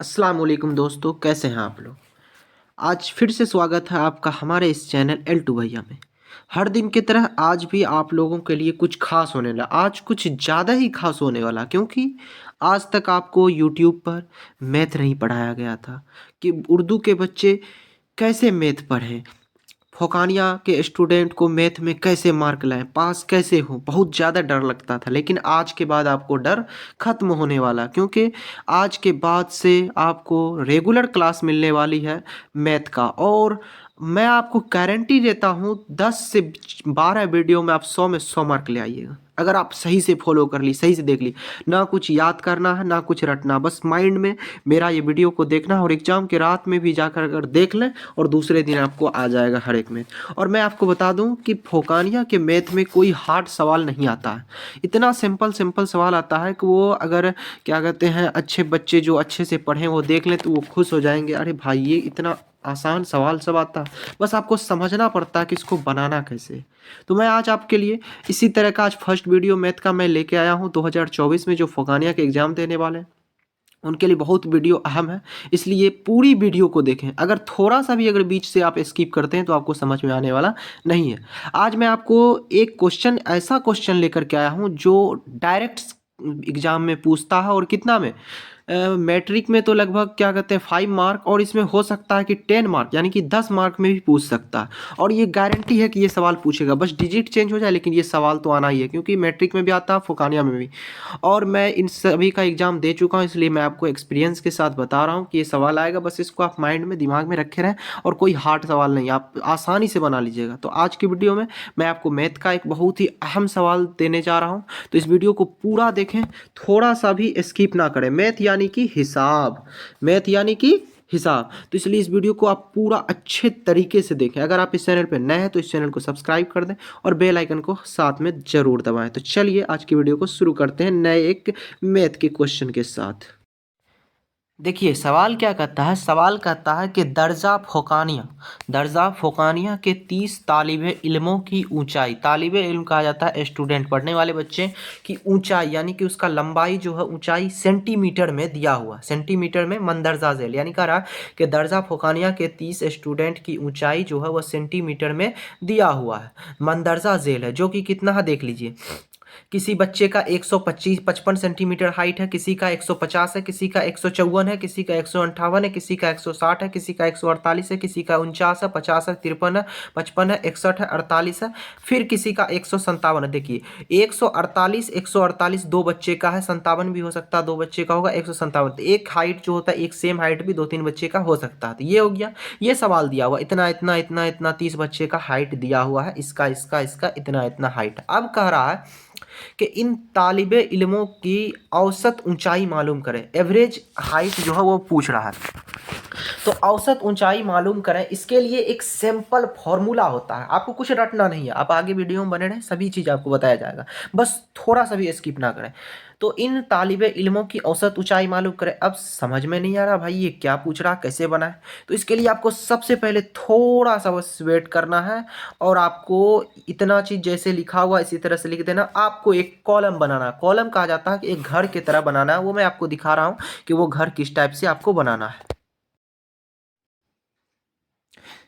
अस्सलाम वालेकुम दोस्तों, कैसे हैं आप लोग। आज फिर से स्वागत है आपका हमारे इस चैनल एल टू भैया में। हर दिन की तरह आज भी आप लोगों के लिए कुछ खास होने वाला, आज कुछ ज़्यादा ही खास होने वाला, क्योंकि आज तक आपको यूट्यूब पर मैथ नहीं पढ़ाया गया था कि उर्दू के बच्चे कैसे मैथ पढ़ें, फोकानिया के स्टूडेंट को मैथ में कैसे मार्क लाएं, पास कैसे हो। बहुत ज़्यादा डर लगता था, लेकिन आज के बाद आपको डर खत्म होने वाला, क्योंकि आज के बाद से आपको रेगुलर क्लास मिलने वाली है मैथ का। और मैं आपको गारंटी देता हूँ 10 से 12 वीडियो में आप 100 में 100 मार्क ले आइएगा, अगर आप सही से फॉलो कर ली, सही से देख ली। ना कुछ याद करना है, ना कुछ रटना, बस माइंड में मेरा ये वीडियो को देखना है और एग्जाम के रात में भी जाकर अगर देख लें और दूसरे दिन आपको आ जाएगा हर एक मैथ। और मैं आपको बता दूं कि फोकानिया के मैथ में कोई हार्ड सवाल नहीं आता है। इतना सिंपल सिंपल सवाल आता है कि वो अगर क्या कहते हैं अच्छे बच्चे जो अच्छे से पढ़ें वो देख लें तो वो खुश हो जाएंगे। अरे भाई, ये इतना आसान सवाल सब आता है, बस आपको समझना पड़ता है कि इसको बनाना कैसे है। तो मैं आज आपके लिए इसी तरह का आज फर्स्ट वीडियो मैथ का मैं लेके आया हूँ। 2024 में जो फोकानिया के एग्ज़ाम देने वाले हैं उनके लिए बहुत वीडियो अहम है, इसलिए पूरी वीडियो को देखें। अगर थोड़ा सा भी अगर बीच से आप स्किप करते हैं तो आपको समझ में आने वाला नहीं है। आज मैं आपको एक क्वेश्चन, ऐसा क्वेश्चन लेकर के आया हूँ जो डायरेक्ट एग्जाम में पूछता है। और कितना में, मैट्रिक में तो लगभग क्या कहते हैं 5 मार्क, और इसमें हो सकता है कि 10 मार्क यानी कि 10 मार्क में भी पूछ सकता है। और ये गारंटी है कि ये सवाल पूछेगा, बस डिजिट चेंज हो जाए, लेकिन ये सवाल तो आना ही है, क्योंकि मैट्रिक में भी आता है, फोकानिया में भी। और मैं इन सभी का एग्जाम दे चुका हूँ, इसलिए मैं आपको एक्सपीरियंस के साथ बता रहा हूँ कि ये सवाल आएगा। बस इसको आप माइंड में, दिमाग में रखे रहें, और कोई हार्ड सवाल नहीं, आप आसानी से बना लीजिएगा। तो आज की वीडियो में मैं आपको मैथ का एक बहुत ही अहम सवाल देने जा रहा हूँ, तो इस वीडियो को पूरा देखें, थोड़ा सा भी स्किप ना करें। मैथ यानी कि हिसाब, मैथ यानी कि हिसाब। तो इसलिए इस वीडियो को आप पूरा अच्छे तरीके से देखें। अगर आप इस चैनल पर नए हैं तो इस चैनल को सब्सक्राइब कर दें और बेल आइकन को साथ में जरूर दबाएं। तो चलिए आज की वीडियो को शुरू करते हैं नए एक मैथ के क्वेश्चन के साथ। देखिए सवाल क्या कहता है, सवाल कहता है कि दर्जा फोकानिया के 30 तालिबे इल्मों की ऊंचाई, तालिबे इल्म कहा जाता है स्टूडेंट, पढ़ने वाले बच्चे की ऊंचाई यानी कि उसका लंबाई जो है ऊंचाई सेंटीमीटर में दिया हुआ, सेंटीमीटर में मंदरजा झेल, यानी कह रहा है कि दर्जा फोकानिया के 30 स्टूडेंट की ऊंचाई जो है वह सेंटीमीटर में दिया हुआ है, मंदरजा झेल है, जो कि कितना है देख लीजिए। किसी बच्चे का 155 सेंटीमीटर हाइट है, किसी का 150 है, किसी का 154 है, किसी का 158 है, किसी का 160 है, किसी का 148 है, किसी का 49 है, 50 है, 53 है, 55 है, 61 है, 48 है, फिर किसी का 157 है। देखिए 148 दो बच्चे का है, 57 भी हो सकता है, दो बच्चे का होगा 157। एक हाइट जो होता है, एक सेम हाइट भी दो तीन बच्चे का हो सकता है। तो ये हो गया, ये सवाल दिया हुआ, इतना इतना इतना इतना 30 बच्चे का हाइट दिया हुआ है, इसका इसका इसका इतना इतना हाइट। अब कह रहा है कि इन तालिबे इल्मों की औसत ऊंचाई मालूम करें, एवरेज हाइट जो है वो पूछ रहा है। तो औसत ऊंचाई मालूम करें, इसके लिए एक सिंपल फॉर्मूला होता है, आपको कुछ रटना नहीं है, आप आगे वीडियो में बने रहें, सभी चीज़ आपको बताया जाएगा, बस थोड़ा सा भी स्किप ना करें। तो इन तालिबे इल्मों की औसत ऊंचाई मालूम करें। अब समझ में नहीं आ रहा भाई ये क्या पूछ रहा, कैसे बनाए, तो इसके लिए आपको सबसे पहले थोड़ा सा बस वेट करना है, और आपको इतना चीज़ जैसे लिखा हुआ इसी तरह से लिख देना। आपको एक कॉलम बनाना है, कॉलम कहा जाता है कि एक घर की तरह बनाना है, वो मैं आपको दिखा रहा हूँ कि वो घर किस टाइप से आपको बनाना है।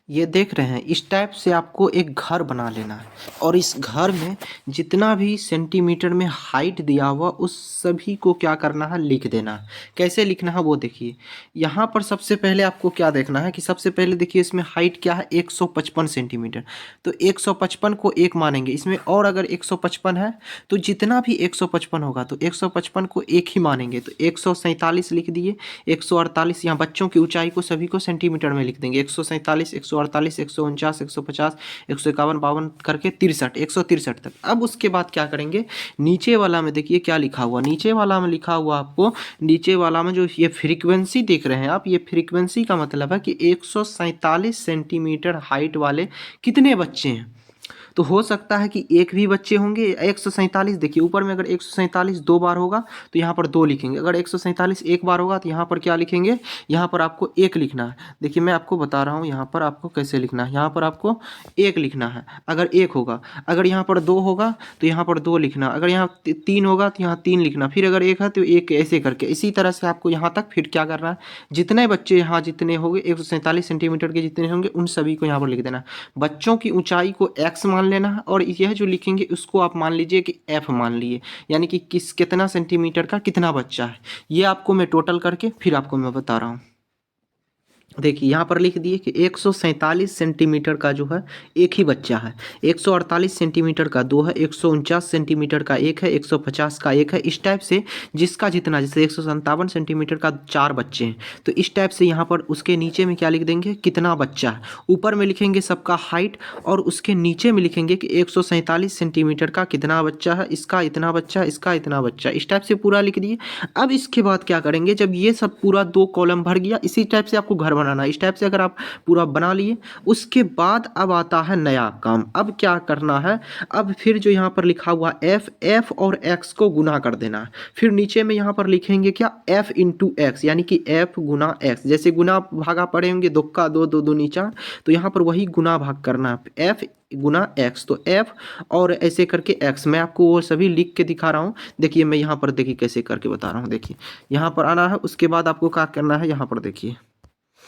ये देख रहे हैं, इस टाइप से आपको एक घर बना लेना है, और इस घर में जितना भी सेंटीमीटर में हाइट दिया हुआ उस सभी को क्या करना है, लिख देना है। कैसे लिखना है वो देखिए। यहाँ पर सबसे पहले आपको क्या देखना है कि सबसे पहले देखिए इसमें हाइट क्या है, 155 सेंटीमीटर। तो 155 को एक मानेंगे इसमें, और अगर 155 है तो जितना भी 155 होगा तो 155 को एक ही मानेंगे, तो 147 लिख दिए। 148, यहाँ बच्चों की ऊंचाई को सभी को सेंटीमीटर में लिख देंगे। 147, 148, 149, 150, 151, 52 करके 63, 163 तक। अब उसके बाद क्या करेंगे, नीचे वाला में देखिए क्या लिखा हुआ, नीचे वाला में लिखा हुआ आपको, नीचे वाला में जो ये फ्रीक्वेंसी देख रहे हैं आप, ये फ्रीक्वेंसी का मतलब है कि 147 सेंटीमीटर हाइट वाले कितने बच्चे हैं। तो हो सकता है कि एक भी बच्चे होंगे 147। देखिए ऊपर में अगर 147 दो बार होगा तो यहाँ पर दो लिखेंगे, अगर 147 एक बार होगा तो यहाँ पर क्या लिखेंगे, यहाँ पर आपको एक लिखना है। देखिए मैं आपको बता रहा हूँ यहाँ पर आपको कैसे लिखना है, यहाँ पर आपको एक लिखना है अगर एक होगा, अगर यहाँ पर दो होगा तो यहाँ पर दो लिखना, अगर यहाँ तीन होगा तो यहाँ तीन लिखना, फिर अगर एक है तो एक, ऐसे करके इसी तरह से आपको यहाँ तक फिर क्या करना है, जितने बच्चे यहाँ जितने होंगे 147 सेंटीमीटर के जितने होंगे उन सभी को यहाँ पर लिख देना। बच्चों की ऊंचाई को x मान लेना है और यह जो लिखेंगे उसको आप मान लीजिए कि f मान लिए, यानी कि कितना सेंटीमीटर का कितना बच्चा है। ये आपको मैं टोटल करके फिर आपको मैं बता रहा हूँ। देखिए यहाँ पर लिख दिए कि 147 सेंटीमीटर का जो है एक ही बच्चा है, 148 सेंटीमीटर का दो है, 149 सेंटीमीटर का एक है, 150 का एक है। इस टाइप से जिसका जितना, जैसे 157 सेंटीमीटर का चार बच्चे हैं तो इस टाइप से यहाँ पर उसके नीचे में क्या लिख देंगे, कितना बच्चा है। ऊपर में लिखेंगे सबका हाइट और उसके नीचे में लिखेंगे कि 147 सेंटीमीटर का कितना बच्चा है, इसका इतना बच्चा, इसका इतना बच्चा, इस टाइप से पूरा लिख दिए। अब इसके बाद क्या करेंगे, जब ये सब पूरा दो कॉलम भर गया, इसी टाइप से आपको घर बनाना है। इस टाइप से अगर आप पूरा बना लिए उसके बाद अब आता है नया काम। अब क्या करना है, अब फिर जो यहाँ पर लिखा हुआ एफ और एक्स को गुना कर देना है। फिर नीचे में यहाँ पर लिखेंगे क्या, एफ इंटू एक्स, यानी कि एफ गुना एक्स। जैसे गुना भागा पड़े होंगे, दो का दो, दो दूनी चार, तो यहाँ पर वही गुना भाग करना है, एफ गुना एक्स, तो एफ और ऐसे करके एक्स। मैं आपको वो सभी लिख के दिखा रहा हूँ। देखिए मैं यहाँ पर देखिए कैसे करके बता रहा हूँ। देखिए यहाँ पर आना है, उसके बाद आपको क्या करना है, यहाँ पर देखिए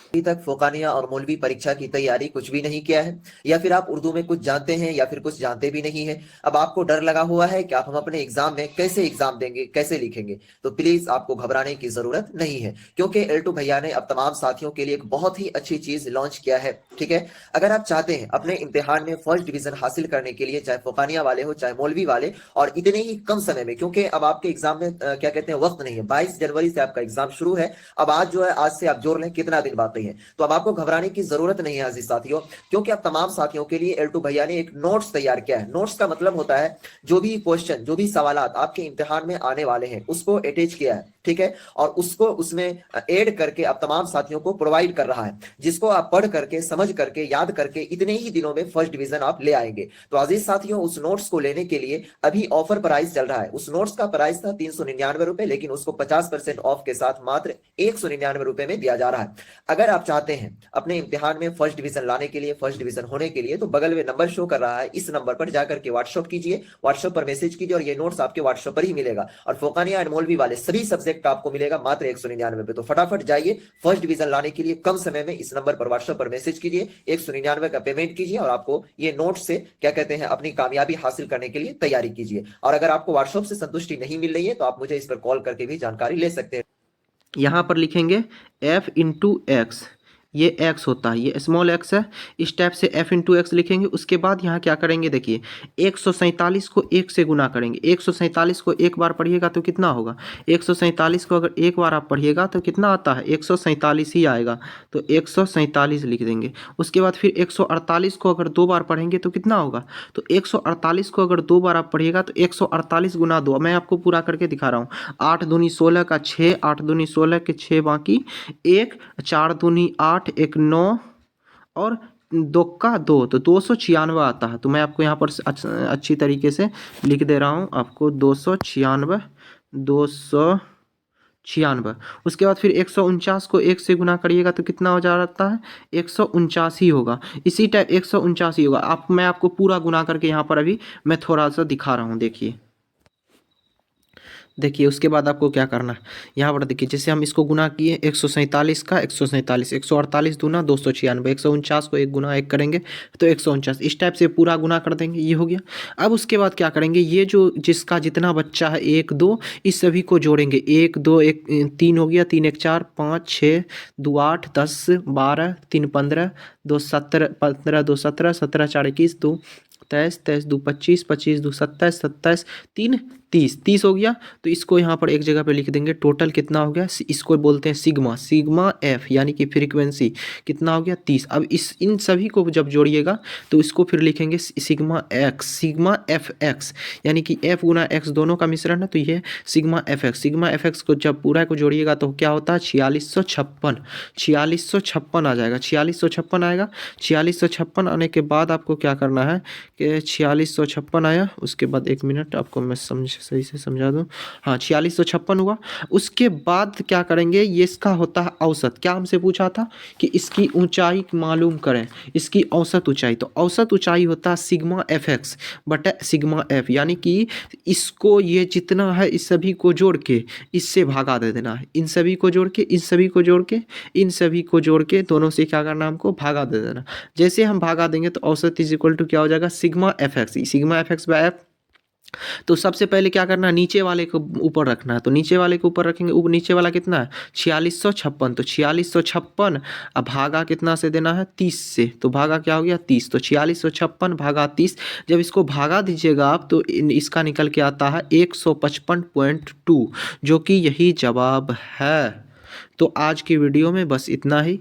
अभी तक फोकानिया और मौलवी परीक्षा की तैयारी कुछ भी नहीं किया है, या फिर आप उर्दू में कुछ जानते हैं या फिर कुछ जानते भी नहीं है। अब आपको डर लगा हुआ है कि आप हम अपने एग्जाम में कैसे एग्जाम देंगे, कैसे लिखेंगे, तो प्लीज आपको घबराने की जरूरत नहीं है, क्योंकि एल्टू भैया ने अब तमाम साथियों के लिए एक बहुत ही अच्छी चीज लॉन्च किया है। ठीक है, अगर आप चाहते हैं अपने इम्तिहान में फर्स्ट डिवीजन हासिल करने के लिए, चाहे फोकानिया वाले हो चाहे मौलवी वाले, और इतने ही कम समय में, क्योंकि अब आपके एग्जाम में क्या कहते हैं वक्त नहीं है, 22 जनवरी से आपका एग्जाम शुरू है। अब आज जो है, आज से आप जोड़ लें कितना दिन बाकी है, तो अब आपको घबराने की जरूरत नहीं है अजीज साथियों, क्योंकि अब तमाम साथियों के लिए एल्टू भैया ने एक नोट्स तैयार किया है। नोट्स का मतलब होता है जो भी क्वेश्चन, जो भी सवालात आपके इम्तिहान में आने वाले हैं उसको अटैच किया है। ठीक है, और उसको उसमें ऐड करके अब तमाम साथियों को प्रोवाइड कर रहा है, जिसको आप पढ़ करके, समझ करके, याद करके इतने ही दिनों में फर्स्ट डिवीजन आप ले आएंगे। तो अजीज साथियों, उस नोट्स को लेने के लिए अभी ऑफर प्राइस चल रहा है। उस नोट्स का प्राइस था 399 रुपए, लेकिन उसको 50% ऑफ के साथ मात्र 199 रुपए में दिया जा रहा है। अगर आप चाहते हैं अपने इम्तिहान में फर्स्ट डिवीजन लाने के लिए, फर्स्ट डिवीजन होने के लिए, तो बगल में नंबर शो कर रहा है, इस नंबर पर जाकर के व्हाट्सएप कीजिए, व्हाट्सएप पर मैसेज कीजिए और ये नोट्स आपके व्हाट्सएप पर ही मिलेगा। और फोकानिया एंड मौलवी वाले सभी सब्जेक्ट का आपको मिलेगा मात्र 199 पे। तो फटाफट जाइए, फर्स्ट डिवीजन लाने के लिए कम समय में इस नंबर पर व्हाट्सएप पर मैसेज कीजिए, 199 का पेमेंट कीजिए और आपको ये नोट से क्या कहते हैं अपनी कामयाबी हासिल करने के लिए तैयारी कीजिए। और अगर आपको व्हाट्सएप से संतुष्टि नहीं मिल रही है तो आप मुझे इस पर कॉल करके भी जानकारी ले सकते हैं। यहाँ पर लिखेंगे एफ इंटू एक्स, ये एक्स होता है, ये स्मॉल एक्स है। इस टाइप से एफ इंटू एक्स लिखेंगे। उसके बाद यहाँ क्या करेंगे, देखिए 147 को एक से गुना करेंगे। 147 को एक बार पढ़िएगा तो कितना होगा, 147 को अगर एक बार आप पढ़िएगा तो कितना आता है, 147 ही आएगा, तो 147 लिख देंगे। उसके बाद फिर 148 को अगर दो बार पढ़ेंगे तो कितना होगा, तो 148 को अगर दो बार आप पढ़िएगा तो 148 गुना दो। मैं आपको पूरा करके दिखा रहा हूँ। 8 दूनी 16 का 6, 8 दूनी 16 के 6 बाकी 1, 4 दूनी 8, 1 9 और दो का दो, तो 296 आता है। तो मैं आपको यहाँ पर अच्छी तरीके से लिख दे रहा हूँ आपको, 296, 296। उसके बाद फिर 149 को एक से गुना करिएगा तो कितना हो जाता है, 149 ही होगा। इसी टाइप 149 ही होगा। मैं आपको पूरा गुना करके यहाँ पर अभी मैं थोड़ा सा दिखा रहा हूँ। देखिए उसके बाद आपको क्या करना है, यहाँ पर देखिए जैसे हम इसको गुना किए 147 का 147, 148 दूना 296, 149 को एक गुना एक करेंगे तो 149, इस टाइप से पूरा गुना कर देंगे। ये हो गया। अब उसके बाद क्या करेंगे, ये जो जिसका जितना बच्चा है 1 2, इस सभी को जोड़ेंगे। 1 2 1 3 हो गया, 3 1 4 5 6 2 8 10 12 3 15 2 17 15 2 17 17 4 21 2 23 23 2 25 25 2 27 27 3 30 30 हो गया। तो इसको यहाँ पर एक जगह पे लिख देंगे। टोटल कितना हो गया, इसको बोलते हैं सिग्मा, सिग्मा एफ यानी कि फ्रीक्वेंसी कितना हो गया 30। अब इन सभी को जब जोड़िएगा तो इसको फिर लिखेंगे sigma x, sigma F x, यानी कि एफ गुना एक्स दोनों का मिश्रण है, तो ये sigma F X. Sigma F x को जब पूरा को जोड़िएगा तो क्या होता है 4656, 4656 आ जाएगा, 4656 आएगा। 4656 आने के बाद आपको क्या करना है कि 4656 आया। उसके बाद 1 मिनट आपको मैं सही से समझा दूँ। हाँ, 4656 हुआ। उसके बाद क्या करेंगे, ये इसका होता है औसत। क्या हमसे पूछा था कि इसकी ऊंचाई मालूम करें, इसकी औसत ऊंचाई। तो औसत ऊंचाई होता है सिग्मा एफ एक्स बटा सिग्मा एफ, यानी कि इसको ये जितना है इस सभी को जोड़ के इससे भागा दे देना है। इन सभी को जोड़ के, इन सभी को जोड़ के, इन सभी को जोड़ के दोनों से क्या करना, हमको भागा दे देना। जैसे हम भागा देंगे तो औसत इज इक्वल टू क्या हो जाएगा, sigma F X. Sigma F X by F. तो सबसे पहले क्या करना है, नीचे वाले को ऊपर रखना है। तो नीचे वाले को ऊपर रखेंगे। नीचे वाला कितना है, 4656। तो 4656 अब भागा कितना से देना है, 30 से। तो भागा क्या हो गया, 30। तो 4656 भागा 30। जब इसको भागा दीजिएगा आप तो इसका निकल के आता है 155.2, जो कि यही जवाब है। तो आज की वीडियो में बस इतना ही।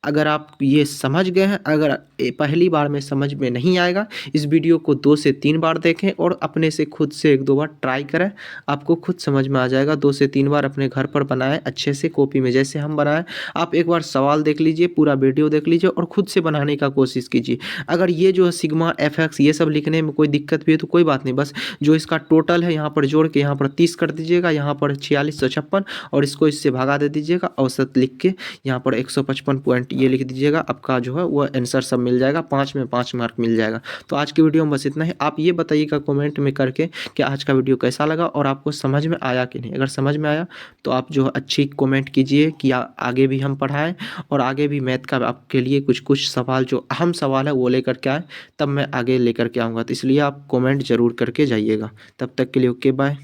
अगर आप ये समझ गए हैं, अगर पहली बार में समझ में नहीं आएगा, इस वीडियो को 2 से 3 बार देखें और अपने से खुद से 1-2 बार ट्राई करें। आपको खुद समझ में आ जाएगा। 2 से 3 बार अपने घर पर बनाएं अच्छे से, कॉपी में जैसे हम बनाएं। आप एक बार सवाल देख लीजिए, पूरा वीडियो देख लीजिए और खुद से बनाने का कोशिश कीजिए। अगर ये जो है सिग्मा एफ एक्स ये सब लिखने में कोई दिक्कत भी है तो कोई बात नहीं, बस जो इसका टोटल है यहाँ पर जोड़ के यहाँ पर 30 कर दीजिएगा, यहाँ पर 4656 और इसको इससे भागा दे दीजिएगा। औसत लिख के यहाँ पर 155 पॉइंट ये लिख दीजिएगा। आपका जो है वो आंसर सब मिल जाएगा, 5 में 5 मार्क मिल जाएगा। तो आज की वीडियो में बस इतना ही। आप ये बताइएगा कमेंट में करके कि आज का वीडियो कैसा लगा और आपको समझ में आया कि नहीं। अगर समझ में आया तो आप जो है अच्छी कमेंट कीजिए कि आगे भी हम पढ़ाएं और आगे भी मैथ का आपके लिए कुछ कुछ सवाल जो अहम सवाल है वो लेकर के आए, तब मैं आगे लेकर के आऊँगा। तो इसलिए आप कमेंट ज़रूर करके जाइएगा। तब तक के लिए ओके बाय।